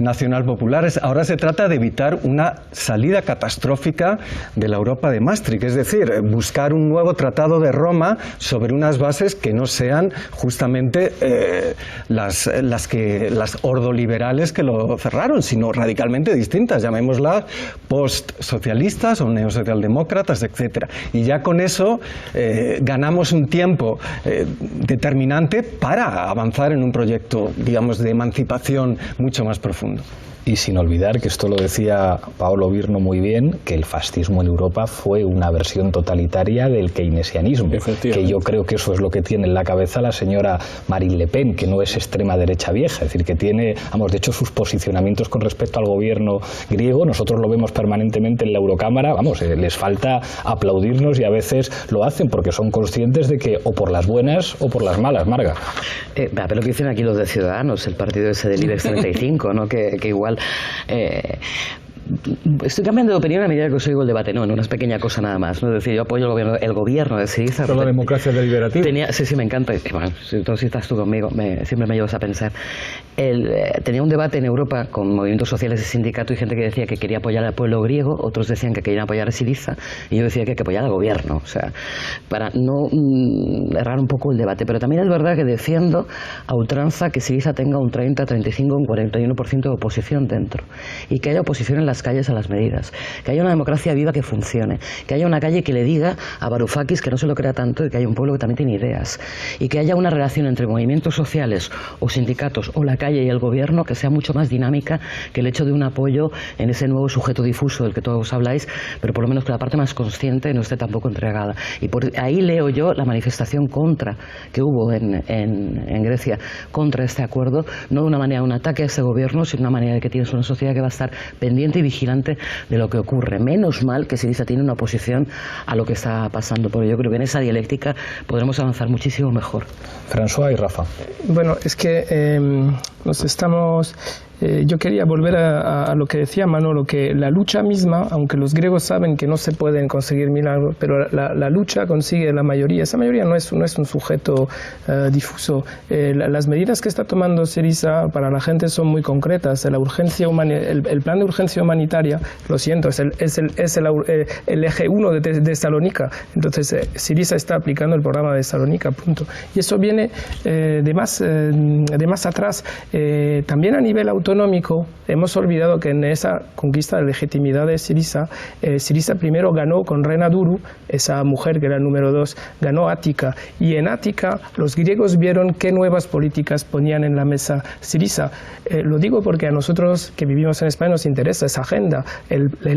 nacionalpopulares. Ahora se trata de evitar una salida catastrófica de la Europa de Maastricht, es decir, buscar un nuevo Tratado de Roma sobre unas bases que no sean justamente las ordoliberales que lo cerraron, sino radicalmente distintas, llamémoslas post-socialistas o neosocialdemócratas, etcétera. Y ya con eso ganamos un tiempo determinante para avanzar en un proyecto, digamos, de emancipación mucho más profundo. Y sin olvidar que esto lo decía Paolo Virno muy bien, que el fascismo en Europa fue una versión totalitaria del keynesianismo, que yo creo que eso es lo que tiene en la cabeza la señora Marine Le Pen, que no es extrema derecha vieja, es decir, que tiene, vamos, de hecho sus posicionamientos con respecto al gobierno griego, nosotros lo vemos permanentemente en la Eurocámara, vamos, les falta aplaudirnos y a veces lo hacen porque son conscientes de que o por las buenas o por las malas, Marga. Pero lo que dicen aquí los de Ciudadanos, el partido ese del IBEX 35, ¿no? que igual estoy cambiando de opinión a medida que os oigo el debate, no, en una pequeña cosa nada más, ¿no? Es decir, yo apoyo el gobierno de Syriza. ¿Pero la democracia deliberativa? Sí, me encanta. Bueno, si estás tú conmigo, siempre me llevas a pensar. Tenía un debate en Europa con movimientos sociales de sindicato y gente que decía que quería apoyar al pueblo griego, otros decían que querían apoyar a Syriza, y yo decía que hay que apoyar al gobierno, o sea, para no errar un poco el debate. Pero también es verdad que defiendo a ultranza que Syriza tenga un 30, 35, un 41% de oposición dentro, y que haya oposición en las calles a las medidas, que haya una democracia viva que funcione, que haya una calle que le diga a Varoufakis que no se lo crea tanto y que haya un pueblo que también tiene ideas, y que haya una relación entre movimientos sociales o sindicatos o la calle y el gobierno que sea mucho más dinámica que el hecho de un apoyo en ese nuevo sujeto difuso del que todos habláis, pero por lo menos que la parte más consciente no esté tampoco entregada. Y por ahí leo yo la manifestación contra que hubo en Grecia contra este acuerdo, no de una manera un ataque a ese gobierno, sino una manera de que tienes una sociedad que va a estar pendiente y vigilante de lo que ocurre. Menos mal que Syriza tiene una oposición a lo que está pasando, porque yo creo que en esa dialéctica podremos avanzar muchísimo mejor. François y Rafa. Bueno, es que nos estamos... yo quería volver a lo que decía Manolo, que la lucha misma, aunque los griegos saben que no se pueden conseguir milagros, pero la lucha consigue la mayoría. Esa mayoría no es un sujeto difuso. Las medidas que está tomando Syriza para la gente son muy concretas. La urgencia el plan de urgencia humanitaria, lo siento, es el eje 1 de Salónica. Entonces, Syriza está aplicando el programa de Salónica, punto. Y eso viene de más atrás. También a nivel autonómico, hemos olvidado que en esa conquista de legitimidad de Syriza, Syriza primero ganó con Rena Duru, esa mujer que era el número 2, ganó Ática, y en Ática los griegos vieron qué nuevas políticas ponían en la mesa Syriza. Lo digo porque a nosotros que vivimos en España nos interesa esa agenda.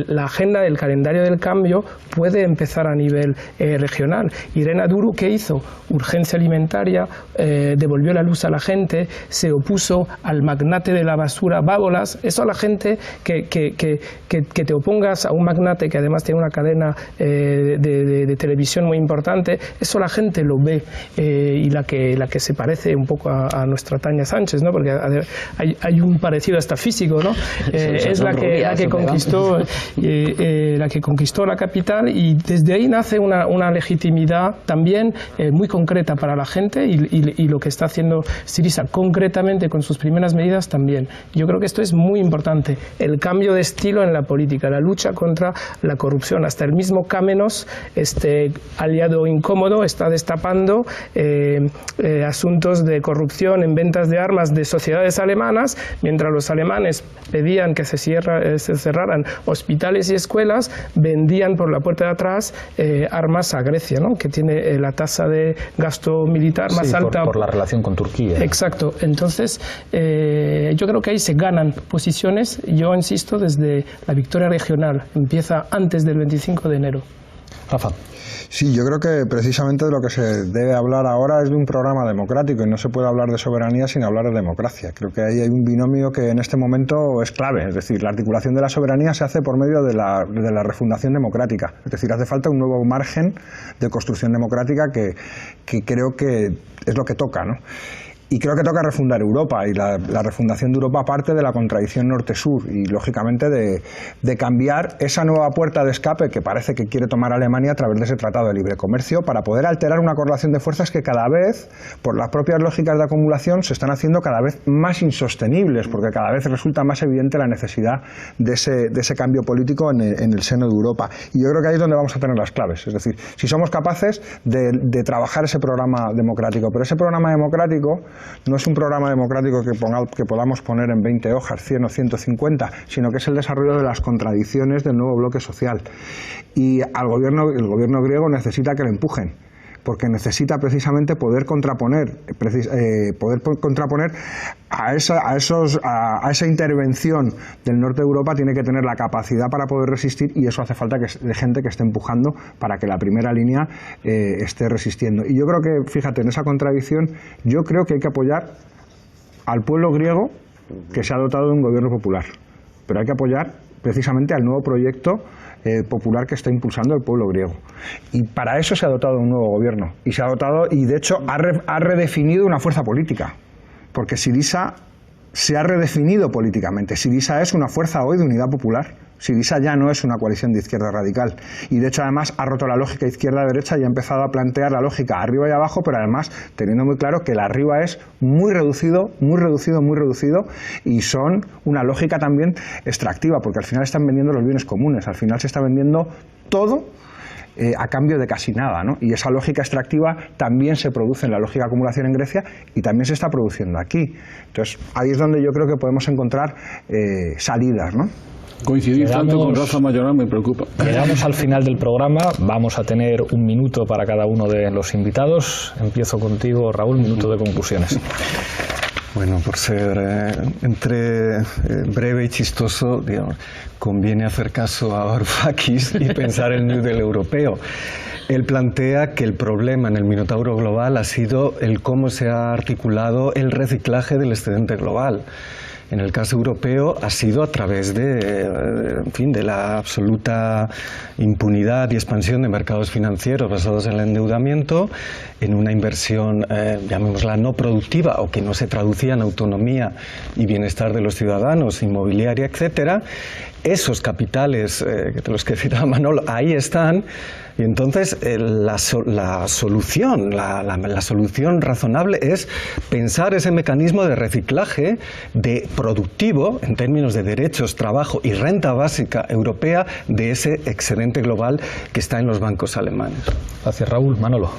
La agenda del calendario del cambio puede empezar a nivel regional. Y Rena Duru, ¿qué hizo? Urgencia alimentaria, devolvió la luz a la gente, se opuso al magnate de la basura Bábolas. Eso a la gente que te opongas a un magnate que además tiene una cadena de televisión muy importante, eso la gente lo ve, y la que se parece un poco a nuestra Tania Sánchez, ¿no? Porque hay un parecido hasta físico, ¿no? Es la que conquistó la capital, y desde ahí nace una legitimidad también muy concreta para la gente, y lo que está haciendo Syriza concretamente con sus primeras medidas también. Yo creo que esto es muy importante, el cambio de estilo en la política, la lucha contra la corrupción. Hasta el mismo Cámenos, este aliado incómodo, está destapando asuntos de corrupción en ventas de armas de sociedades alemanas, mientras los alemanes pedían que se cerraran hospitales y escuelas, vendían por la puerta de atrás armas a Grecia, ¿no? Que tiene la tasa de gasto militar más alta. Por la relación con Turquía. Exacto. Entonces, yo creo que ahí se ganan posiciones, yo insisto, desde la victoria regional, empieza antes del 25 de enero. Rafa. Sí, yo creo que precisamente de lo que se debe hablar ahora es de un programa democrático, y no se puede hablar de soberanía sin hablar de democracia. Creo que ahí hay un binomio que en este momento es clave, es decir, la articulación de la soberanía se hace por medio de la refundación democrática, es decir, hace falta un nuevo margen de construcción democrática que creo que es lo que toca, ¿no? Y creo que toca refundar Europa, y la refundación de Europa parte de la contradicción norte-sur y, lógicamente, de cambiar esa nueva puerta de escape que parece que quiere tomar Alemania a través de ese tratado de libre comercio para poder alterar una correlación de fuerzas que cada vez, por las propias lógicas de acumulación, se están haciendo cada vez más insostenibles, porque cada vez resulta más evidente la necesidad de ese cambio político en el seno de Europa. Y yo creo que ahí es donde vamos a tener las claves, es decir, si somos capaces de trabajar ese programa democrático, pero ese programa democrático no es un programa democrático que podamos poner en 20 hojas, 100 o 150, sino que es el desarrollo de las contradicciones del nuevo bloque social. Y el gobierno griego necesita que le empujen, porque necesita precisamente poder contraponer a esa intervención del norte de Europa. Tiene que tener la capacidad para poder resistir, y eso hace falta de gente que esté empujando para que la primera línea esté resistiendo. Y yo creo que, fíjate, en esa contradicción, yo creo que hay que apoyar al pueblo griego que se ha dotado de un gobierno popular, pero hay que apoyar precisamente al nuevo proyecto popular que está impulsando el pueblo griego, y para eso se ha dotado de un nuevo gobierno, y de hecho ha redefinido una fuerza política, porque Syriza se ha redefinido políticamente. Syriza es una fuerza hoy de unidad popular. Syriza ya no es una coalición de izquierda radical, y de hecho además ha roto la lógica izquierda-derecha y ha empezado a plantear la lógica arriba y abajo, pero además teniendo muy claro que el arriba es muy reducido, y son una lógica también extractiva, porque al final están vendiendo los bienes comunes, al final se está vendiendo todo a cambio de casi nada, ¿no? Y esa lógica extractiva también se produce en la lógica de acumulación en Grecia, y también se está produciendo aquí. Entonces ahí es donde yo creo que podemos encontrar salidas, ¿no? Coincidir tanto con Rafa Mayoral me preocupa. Llegamos al final del programa, vamos a tener un minuto para cada uno de los invitados. Empiezo contigo, Raúl, minuto de conclusiones. Bueno, por ser entre breve y chistoso, digamos, conviene hacer caso a Varoufakis y pensar en el New Deal europeo. Él plantea que el problema en el Minotauro global ha sido el cómo se ha articulado el reciclaje del excedente global. En el caso europeo ha sido a través de la absoluta impunidad y expansión de mercados financieros basados en el endeudamiento, en una inversión, llamémosla no productiva, o que no se traducía en autonomía y bienestar de los ciudadanos, inmobiliaria, etcétera. Esos capitales, de los que citaba Manolo, ahí están, y entonces la solución razonable es pensar ese mecanismo de reciclaje productivo en términos de derechos, trabajo y renta básica europea de ese excedente global que está en los bancos alemanes. Gracias, Raúl. Manolo.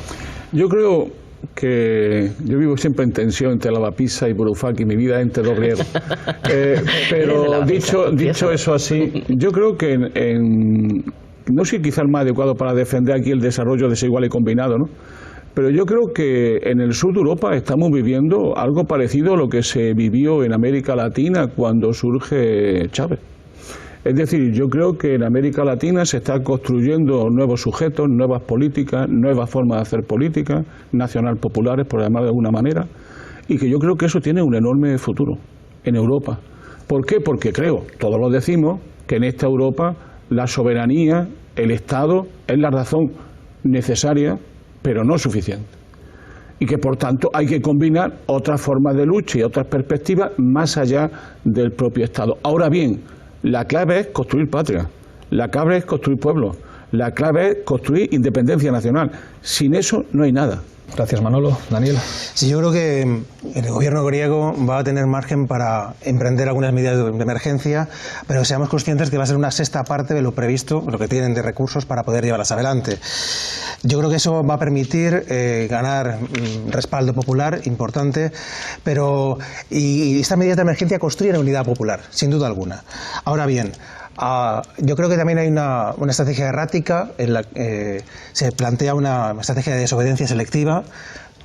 Yo creo que yo vivo siempre en tensión entre Lavapisa y Varoufakis, mi vida es entre dos griegos. Pero dicho eso así, yo creo que no soy quizá el más adecuado para defender aquí el desarrollo desigual y combinado, ¿no? Pero yo creo que en el sur de Europa estamos viviendo algo parecido a lo que se vivió en América Latina cuando surge Chávez. Es decir, yo creo que en América Latina se están construyendo nuevos sujetos, nuevas políticas, nuevas formas de hacer política, nacional populares, por llamar de alguna manera, y que yo creo que eso tiene un enorme futuro en Europa. ¿Por qué? Porque creo, todos lo decimos, que en esta Europa la soberanía, el Estado, es la razón necesaria, pero no suficiente. Y que por tanto hay que combinar otras formas de lucha y otras perspectivas más allá del propio Estado. Ahora bien, la clave es construir patria, la clave es construir pueblo, la clave es construir independencia nacional. Sin eso no hay nada. Gracias, Manolo. Daniel. Sí, yo creo que el gobierno griego va a tener margen para emprender algunas medidas de emergencia, pero seamos conscientes que va a ser una sexta parte de lo previsto, lo que tienen de recursos para poder llevarlas adelante. Yo creo que eso va a permitir ganar respaldo popular importante, y estas medidas de emergencia construyen unidad popular, sin duda alguna. Ahora bien, yo creo que también hay una estrategia errática en la que se plantea una estrategia de desobediencia selectiva,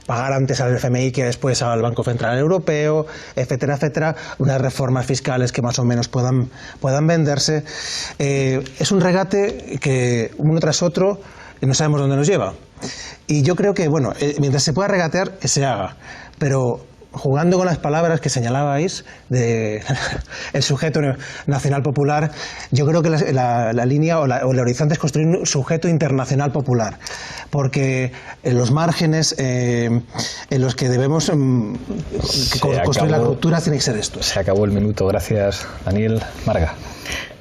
pagar antes al FMI que después al Banco Central Europeo, etcétera, etcétera, unas reformas fiscales que más o menos puedan venderse. Es un regate que uno tras otro no sabemos dónde nos lleva. Y yo creo que, bueno, mientras se pueda regatear, que se haga, pero jugando con las palabras que señalabais de el sujeto nacional popular, yo creo que la línea o el horizonte es construir un sujeto internacional popular, porque en los márgenes en los que debemos construir la ruptura tiene que ser esto. Se acabó el minuto. Gracias, Daniel. Marga.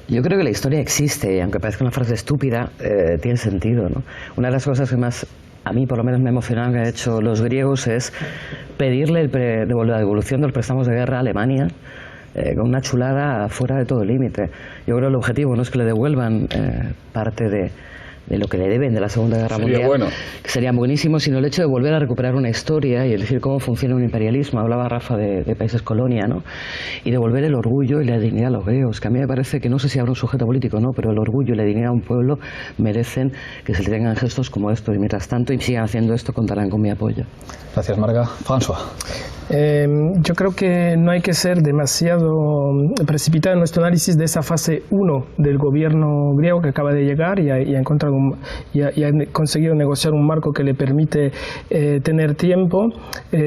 Yo creo que la historia existe y aunque parezca una frase estúpida, tiene sentido, ¿no? Una de las cosas que más a mí por lo menos me emocionan que han hecho los griegos es pedirle la devolución de los préstamos de guerra a Alemania con una chulada fuera de todo límite. Yo creo que el objetivo no es que le devuelvan parte de lo que le deben de la Segunda Guerra Mundial, bueno, que sería buenísimo, sino el hecho de volver a recuperar una historia y decir cómo funciona un imperialismo. Hablaba Rafa de países colonia, ¿no? Y devolver el orgullo y la dignidad a los griegos, que a mí me parece que no sé si habrá un sujeto político o no, pero el orgullo y la dignidad a un pueblo merecen que se le tengan gestos como estos. Y mientras tanto, y sigan haciendo esto, contarán con mi apoyo. Gracias, Marga. François. Yo creo que no hay que ser demasiado precipitado en nuestro análisis de esa fase 1 del gobierno griego que acaba de llegar y ha encontrado y ha conseguido negociar un marco que le permite tener tiempo.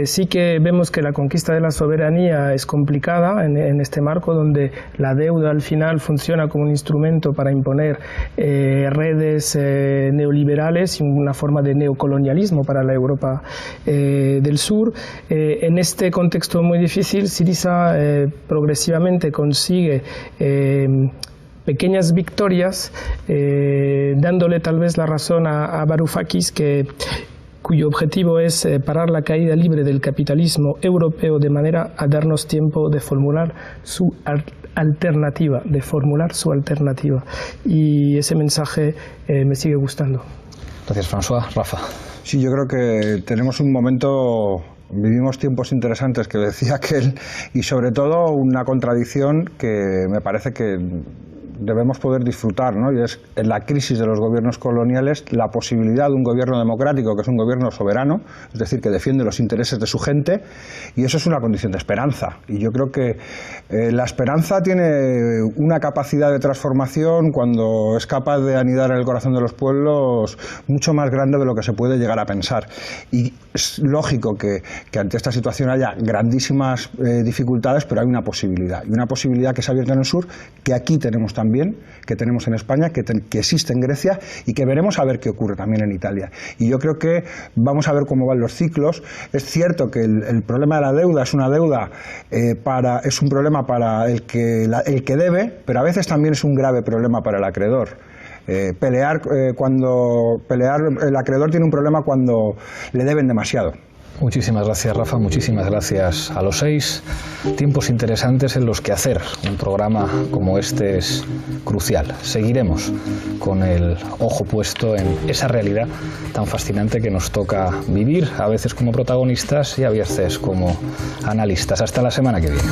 Sí que vemos que la conquista de la soberanía es complicada en este marco donde la deuda al final funciona como un instrumento para imponer redes neoliberales y una forma de neocolonialismo para la Europa del Sur. En este contexto muy difícil, Syriza progresivamente consigue pequeñas victorias, dándole tal vez la razón a Varoufakis, cuyo objetivo es parar la caída libre del capitalismo europeo de manera a darnos tiempo de formular su alternativa, Y ese mensaje me sigue gustando. Gracias, François. Rafa. Sí, yo creo que tenemos un momento... Vivimos tiempos interesantes, que decía aquel, y sobre todo una contradicción que me parece que debemos poder disfrutar, ¿no? Y es en la crisis de los gobiernos coloniales la posibilidad de un gobierno democrático que es un gobierno soberano, es decir, que defiende los intereses de su gente, y eso es una condición de esperanza. Y yo creo que la esperanza tiene una capacidad de transformación cuando es capaz de anidar en el corazón de los pueblos mucho más grande de lo que se puede llegar a pensar. Y es lógico que ante esta situación haya grandísimas dificultades, pero hay una posibilidad, y una posibilidad que se ha abierto en el sur, que aquí tenemos también, que tenemos en España, que existe en Grecia y que veremos a ver qué ocurre también en Italia. Y yo creo que vamos a ver cómo van los ciclos. Es cierto que el problema de la deuda es una deuda es un problema para el que debe, pero a veces también es un grave problema para el acreedor. El acreedor tiene un problema cuando le deben demasiado. Muchísimas gracias, Rafa. Muchísimas gracias a los 6. Tiempos interesantes en los que hacer un programa como este es crucial. Seguiremos con el ojo puesto en esa realidad tan fascinante que nos toca vivir, a veces como protagonistas y a veces como analistas. Hasta la semana que viene.